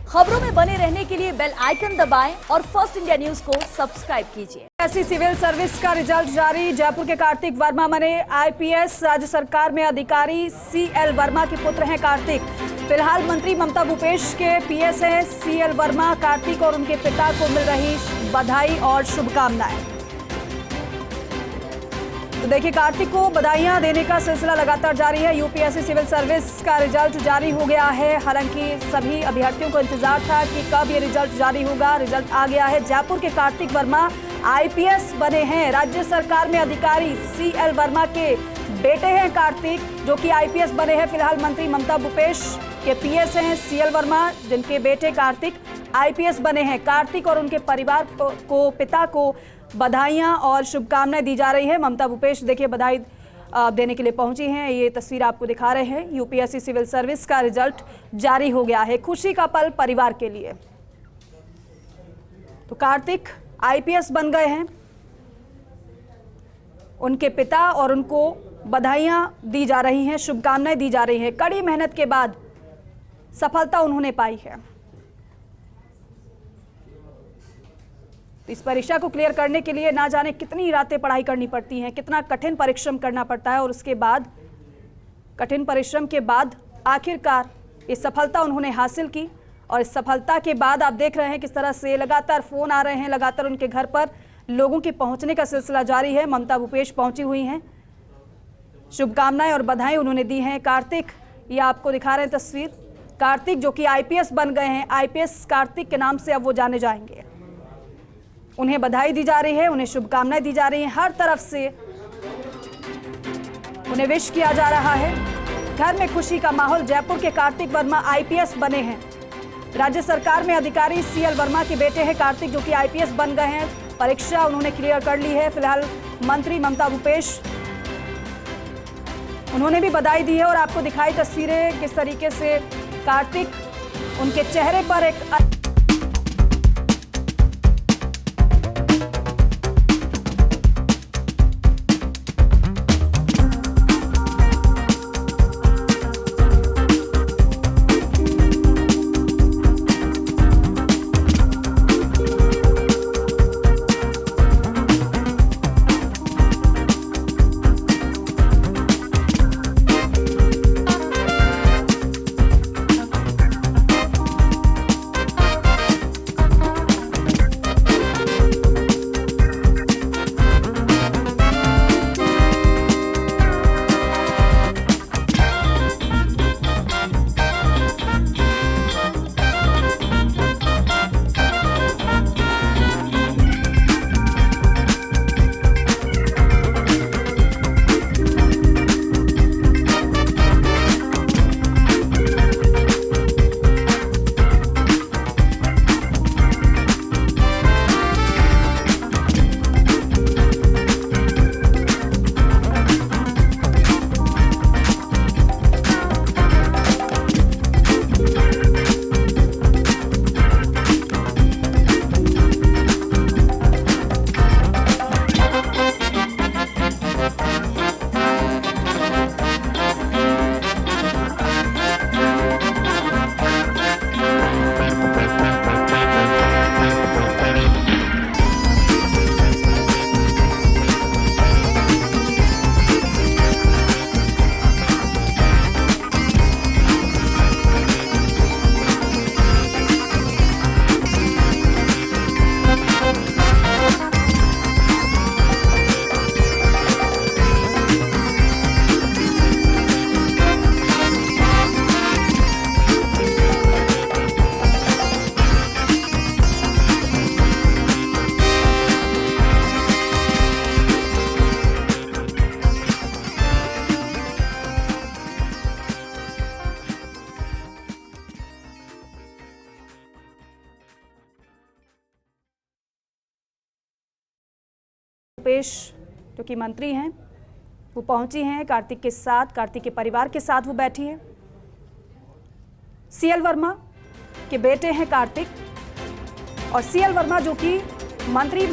खबरों में बने रहने के लिए बेल आइकन दबाएं और फर्स्ट इंडिया न्यूज को सब्सक्राइब कीजिए। ऐसी सिविल सर्विस का रिजल्ट जारी। जयपुर के कार्तिक वर्मा बने आईपीएस। राज्य सरकार में अधिकारी सीएल वर्मा के पुत्र हैं कार्तिक। फिलहाल मंत्री ममता भूपेश के पीएस हैं सीएल वर्मा। कार्तिक और उनके पिता को मिल रही बधाई और शुभकामनाएं। तो देखिए, कार्तिक को बधाइयां देने का सिलसिला लगातार जारी है। यूपीएससी सिविल सर्विस का रिजल्ट जारी हो गया है। हालांकि सभी अभ्यर्थियों को इंतजार था कि कब ये रिजल्ट जारी होगा। रिजल्ट आ गया है। जयपुर के कार्तिक वर्मा आईपीएस बने हैं। राज्य सरकार में अधिकारी सीएल वर्मा के बेटे हैं कार्तिक, जो कि आईपीएस बने हैं। फिलहाल मंत्री ममता भूपेश के पीएस हैं सीएल वर्मा, जिनके बेटे कार्तिक आईपीएस बने हैं। कार्तिक और उनके परिवार को पिता को बधाइयां और शुभकामनाएं दी जा रही है। ममता भूपेश देखिए बधाई देने के लिए पहुंची हैं। ये तस्वीर आपको दिखा रहे हैं। यूपीएससी सिविल सर्विस का रिजल्ट जारी हो गया है। खुशी का पल परिवार के लिए। तो कार्तिक आईपीएस बन गए हैं। उनके पिता और उनको बधाइयां दी जा रही हैं, शुभकामनाएं दी जा रही हैं। कड़ी मेहनत के बाद सफलता उन्होंने पाई है। इस परीक्षा को क्लियर करने के लिए ना जाने कितनी रातें पढ़ाई करनी पड़ती हैं, कितना कठिन परिश्रम करना पड़ता है, और उसके बाद कठिन परिश्रम के बाद आखिरकार ये सफलता उन्होंने हासिल की। और इस सफलता के बाद आप देख रहे हैं किस तरह से लगातार फोन आ रहे हैं, लगातार उनके घर पर लोगों के पहुंचने का सिलसिला जारी है। ममता भूपेश पहुंची हुई हैं, शुभकामनाएं और बधाई उन्होंने दी हैं। कार्तिक, ये आपको दिखा रहे हैं तस्वीर। कार्तिक जो कि आईपीएस बन गए हैं, आईपीएस कार्तिक के नाम से अब वो जाने जाएंगे। उन्हें बधाई दी जा रही है, उन्हें शुभकामनाएं दी जा रही हैं। हर तरफ से उन्हें विश किया जा रहा है। घर में खुशी का माहौल। जयपुर के कार्तिक वर्मा आईपीएस बने हैं। राज्य सरकार में अधिकारी सीएल वर्मा के बेटे हैं कार्तिक, जो कि आईपीएस बन गए हैं। परीक्षा उन्होंने क्लियर कर ली है। फिलहाल मंत्री ममता भूपेश, उन्होंने भी बधाई दी है। और आपको दिखाई तस्वीरें किस तरीके से कार्तिक, उनके चेहरे पर एक भूपेश जो कि मंत्री हैं, वो पहुंची हैं कार्तिक के साथ, कार्तिक के परिवार के साथ वो बैठी हैं। सीएल वर्मा के बेटे हैं कार्तिक, और सीएल वर्मा जो कि मंत्री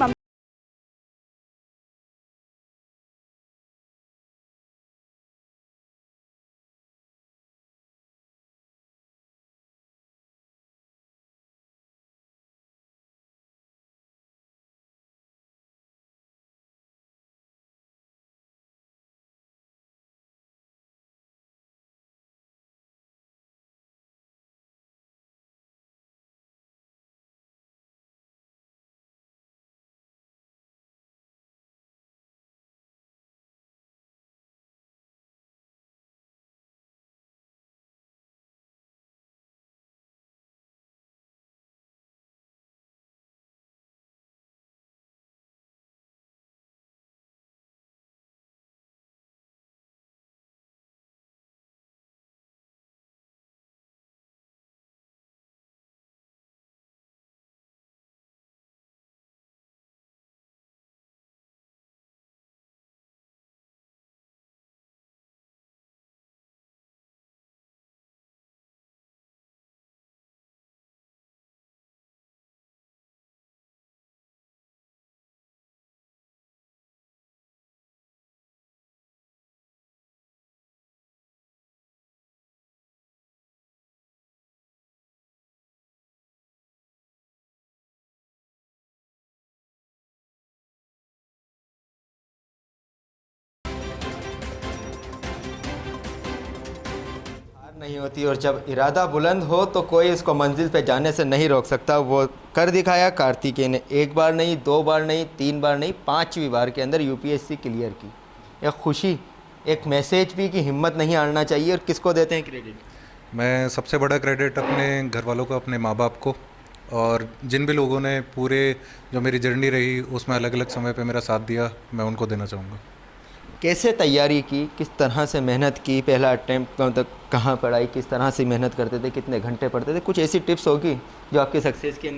नहीं होती और जब इरादा बुलंद हो तो कोई इसको मंजिल पे जाने से नहीं रोक सकता। वो कर दिखाया कार्तिकेय ने, एक बार नहीं, 2 बार नहीं, 3 बार नहीं, 5वीं बार के अंदर यूपीएससी क्लियर की। एक खुशी, एक मैसेज भी कि हिम्मत नहीं हारना चाहिए। और किसको देते हैं क्रेडिट? मैं सबसे बड़ा क्रेडिट अपने घर वालों को, अपने माँ बाप को, और जिन भी लोगों ने पूरे जो मेरी जर्नी रही उसमें अलग अलग समय पे मेरा साथ दिया, मैं उनको देना चाहूँगा। कैसे तैयारी की, किस तरह से मेहनत की, पहला अटैम्प्ट मतलब कहाँ पढ़ाई, किस तरह से मेहनत करते थे, कितने घंटे पढ़ते थे? कुछ ऐसी टिप्स होगी जो आपकी सक्सेस की?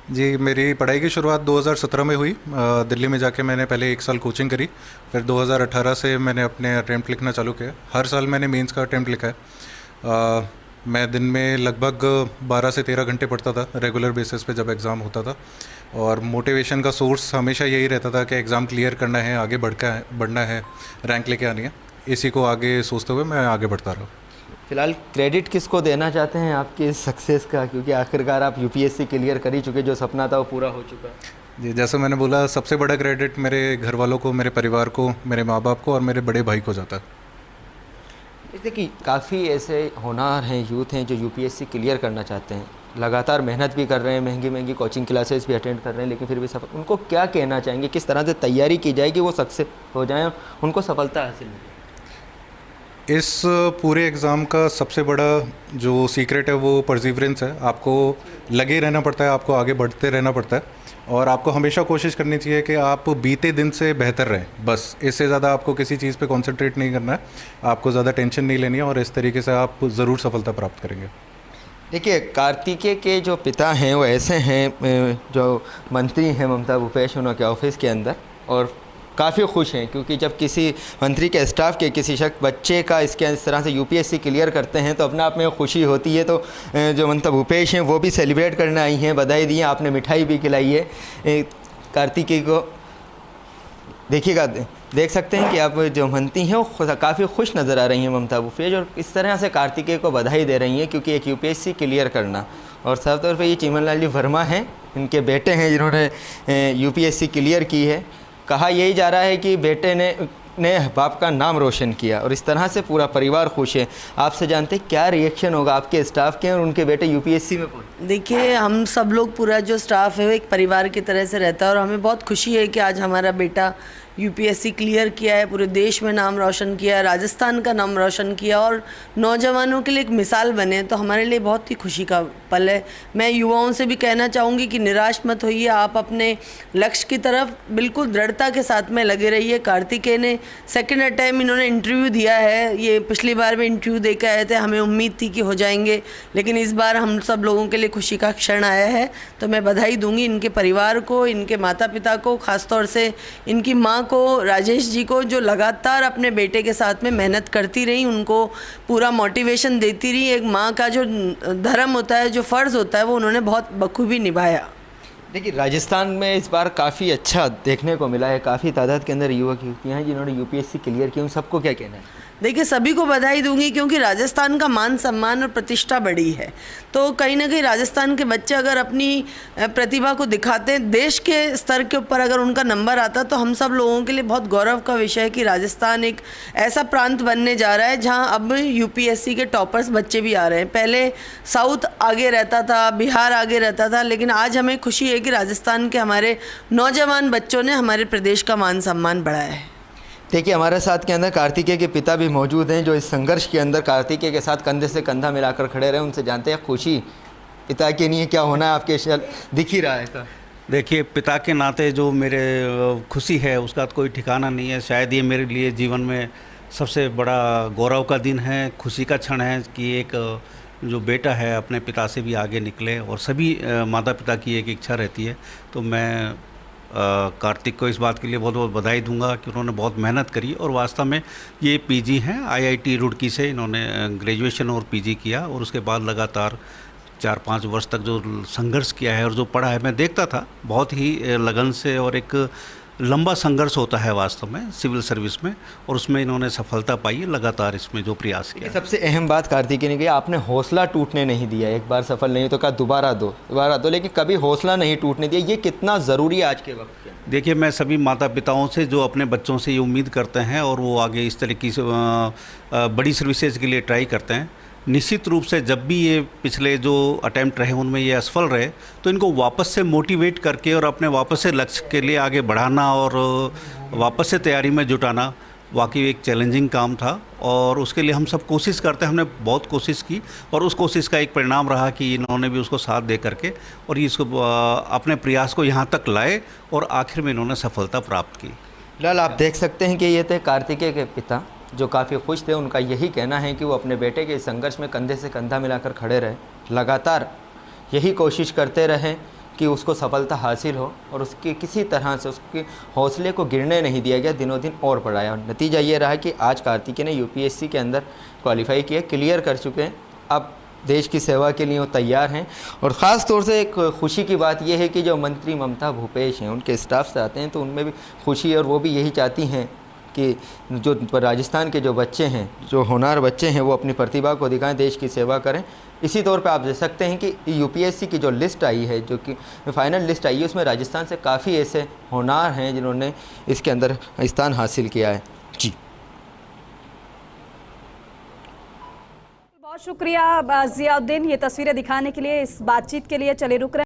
जी, मेरी पढ़ाई की शुरुआत 2017 में हुई। दिल्ली में जाके मैंने पहले 1 साल कोचिंग करी, फिर 2018 से मैंने अपने अटैम्प्ट लिखना चालू किया। हर साल मैंने मेंस का अटैम्प्ट लिखा है। मैं दिन में लगभग 12 से 13 घंटे पढ़ता था रेगुलर बेसिस पे जब एग्ज़ाम होता था, और मोटिवेशन का सोर्स हमेशा यही रहता था कि एग्ज़ाम क्लियर करना है, आगे बढ़ना है, रैंक लेके आनी है। इसी को आगे सोचते हुए मैं आगे बढ़ता रहा। फिलहाल क्रेडिट किसको देना चाहते हैं आपकी सक्सेस का, क्योंकि आखिरकार आप यूपीएससी क्लियर कर ही चुके, जो सपना था वो पूरा हो चुका है? जी, जैसे मैंने बोला, सबसे बड़ा क्रेडिट मेरे घर वालों को, मेरे परिवार को, मेरे माँ बाप को और मेरे बड़े भाई को जाता है। देखिए, काफ़ी ऐसे होनहार हैं, यूथ हैं जो यूपीएससी क्लियर करना चाहते हैं, लगातार मेहनत भी कर रहे हैं, महंगी महंगी कोचिंग क्लासेस भी अटेंड कर रहे हैं, लेकिन फिर भी सफल। उनको क्या कहना चाहेंगे, किस तरह से तैयारी की जाए कि वो सक्सेस हो जाएं और उनको सफलता हासिल हो? इस पूरे एग्ज़ाम का सबसे बड़ा जो सीक्रेट है वो परसिवरेंस है। आपको लगे रहना पड़ता है, आपको आगे बढ़ते रहना पड़ता है, और आपको हमेशा कोशिश करनी चाहिए कि आप बीते दिन से बेहतर रहें। बस इससे ज़्यादा आपको किसी चीज़ पे कंसंट्रेट नहीं करना है, आपको ज़्यादा टेंशन नहीं लेनी है, और इस तरीके से आप ज़रूर सफलता प्राप्त करेंगे। देखिए, कार्तिकेय के जो पिता हैं वो ऐसे हैं जो मंत्री हैं ममता भूपेश, उनके ऑफिस के अंदर, और काफ़ी खुश हैं क्योंकि जब किसी मंत्री के स्टाफ के किसी शख्स बच्चे का इस तरह से यूपीएससी क्लियर करते हैं तो अपने आप में खुशी होती है। तो जो ममता भूपेश हैं वो भी सेलिब्रेट करने आई हैं, बधाई दी है, आपने मिठाई भी खिलाई है कार्तिकेय को। देखिएगा, देख सकते हैं कि आप जो मंत्री हैं वो काफ़ी खुश नज़र आ रही हैं ममता भूपेश, और इस तरह से कार्तिकेय को बधाई दे रही हैं क्योंकि एक यूपीएससी क्लियर करना। और साफ तौर पर ये चिमनलाल जी वर्मा हैं, इनके बेटे हैं जिन्होंने यूपीएससी क्लियर की है। कहा यही जा रहा है कि बेटे ने बाप का नाम रोशन किया, और इस तरह से पूरा परिवार खुश है। आपसे जानते हैं क्या रिएक्शन होगा आपके स्टाफ के और उनके बेटे यूपीएससी में पहुंचे? देखिए, हम सब लोग, पूरा जो स्टाफ है वो एक परिवार की तरह से रहता है, और हमें बहुत खुशी है कि आज हमारा बेटा यूपीएससी क्लियर किया है, पूरे देश में नाम रोशन किया है, राजस्थान का नाम रोशन किया, और नौजवानों के लिए एक मिसाल बने, तो हमारे लिए बहुत ही खुशी का पल है। मैं युवाओं से भी कहना चाहूँगी कि निराश मत होइए, आप अपने लक्ष्य की तरफ बिल्कुल दृढ़ता के साथ में लगे रहिए। कार्तिकेय ने सेकेंड टाइम इन्होंने इंटरव्यू दिया है, ये पिछली बार भी इंटरव्यू दे के आए थे, हमें उम्मीद थी कि हो जाएंगे, लेकिन इस बार हम सब लोगों के लिए खुशी का क्षण आया है। तो मैं बधाई दूंगी इनके परिवार को, इनके माता पिता को, ख़ासतौर से इनकी माँ को, राजेश जी को, जो लगातार अपने बेटे के साथ में मेहनत करती रही, उनको पूरा मोटिवेशन देती रही। एक माँ का जो धर्म होता है, जो फ़र्ज़ होता है, वो उन्होंने बहुत बखूबी निभाया। देखिए, राजस्थान में इस बार काफ़ी अच्छा देखने को मिला है, काफ़ी तादाद के अंदर युवक युवतियाँ हैं जिन्होंने यूपीएससी क्लियर किया। उन सबको क्या कहना है? देखिए, सभी को बधाई दूंगी क्योंकि राजस्थान का मान सम्मान और प्रतिष्ठा बढ़ी है। तो कहीं ना कहीं राजस्थान के बच्चे अगर अपनी प्रतिभा को दिखाते हैं, देश के स्तर के ऊपर अगर उनका नंबर आता, तो हम सब लोगों के लिए बहुत गौरव का विषय है कि राजस्थान एक ऐसा प्रांत बनने जा रहा है जहां अब यूपीएससी के टॉपर्स बच्चे भी आ रहे हैं। पहले साउथ आगे रहता था, बिहार आगे रहता था, लेकिन आज हमें खुशी है कि राजस्थान के हमारे नौजवान बच्चों ने हमारे प्रदेश का मान सम्मान बढ़ाया है। देखिए, हमारे साथ के अंदर कार्तिकेय के पिता भी मौजूद हैं जो इस संघर्ष के अंदर कार्तिकेय के साथ कंधे से कंधा मिलाकर खड़े रहे। उनसे जानते हैं खुशी पिता के लिए क्या होना है, आपके दिख ही रहा है सर। देखिए, पिता के नाते जो मेरे खुशी है उसका कोई ठिकाना नहीं है। शायद ये मेरे लिए जीवन में सबसे बड़ा गौरव का दिन है, खुशी का क्षण है कि एक जो बेटा है अपने पिता से भी आगे निकले, और सभी माता पिता की एक इच्छा रहती है। तो मैं कार्तिक को इस बात के लिए बहुत बहुत बधाई दूंगा कि उन्होंने बहुत मेहनत करी, और वास्तव में ये पीजी हैं आईआईटी रुड़की से, इन्होंने ग्रेजुएशन और पीजी किया, और उसके बाद लगातार 4-5 वर्ष तक जो संघर्ष किया है और जो पढ़ा है, मैं देखता था बहुत ही लगन से और एक लंबा संघर्ष होता है वास्तव में सिविल सर्विस में, और उसमें इन्होंने सफलता पाई है लगातार इसमें जो प्रयास किया। सबसे अहम बात कार्तिकी ने की, आपने हौसला टूटने नहीं दिया। एक बार सफल नहीं तो कहा दोबारा दो, लेकिन कभी हौसला नहीं टूटने दिया। ये कितना ज़रूरी है आज के वक्त में? देखिए, मैं सभी माता पिताओं से जो अपने बच्चों से ये उम्मीद करते हैं और वो आगे इस तरीके से बड़ी सर्विसेज के लिए ट्राई करते हैं, निश्चित रूप से जब भी ये पिछले जो अटैम्प्ट रहे उनमें ये असफल रहे तो इनको वापस से मोटिवेट करके और अपने वापस से लक्ष्य के लिए आगे बढ़ाना और वापस से तैयारी में जुटाना वाकई एक चैलेंजिंग काम था। और उसके लिए हम सब कोशिश करते हैं, हमने बहुत कोशिश की और उस कोशिश का एक परिणाम रहा कि इन्होंने भी उसको साथ दे करके और इसको अपने प्रयास को यहाँ तक लाए और आखिर में इन्होंने सफलता प्राप्त की। फिलहाल आप देख सकते हैं कि ये थे कार्तिकेय के पिता जो काफ़ी खुश थे। उनका यही कहना है कि वो अपने बेटे के संघर्ष में कंधे से कंधा मिलाकर खड़े रहे, लगातार यही कोशिश करते रहें कि उसको सफलता हासिल हो और उसकी किसी तरह से उसके हौसले को गिरने नहीं दिया गया, दिनों दिन और बढ़ाया। और नतीजा ये रहा कि आज कार्तिकेय ने यूपीएससी के अंदर क्वालिफाई किया, क्लियर कर चुके हैं। अब देश की सेवा के लिए वो तैयार हैं। और ख़ास तौर से एक खुशी की बात यह है कि जो मंत्री ममता भूपेश हैं उनके स्टाफ से आते हैं तो उनमें भी खुशी है और वो भी यही चाहती हैं कि जो राजस्थान के जो बच्चे हैं, जो होनहार बच्चे हैं, वो अपनी प्रतिभा को दिखाएं, देश की सेवा करें। इसी तौर पे आप देख सकते हैं कि यूपीएससी की जो लिस्ट आई है, जो कि फाइनल लिस्ट आई है, उसमें राजस्थान से काफ़ी ऐसे होनहार हैं जिन्होंने इसके अंदर स्थान हासिल किया है। जी, बहुत शुक्रिया जियाउद्दीन, ये तस्वीरें दिखाने के लिए, इस बातचीत के लिए। चले रुक रहे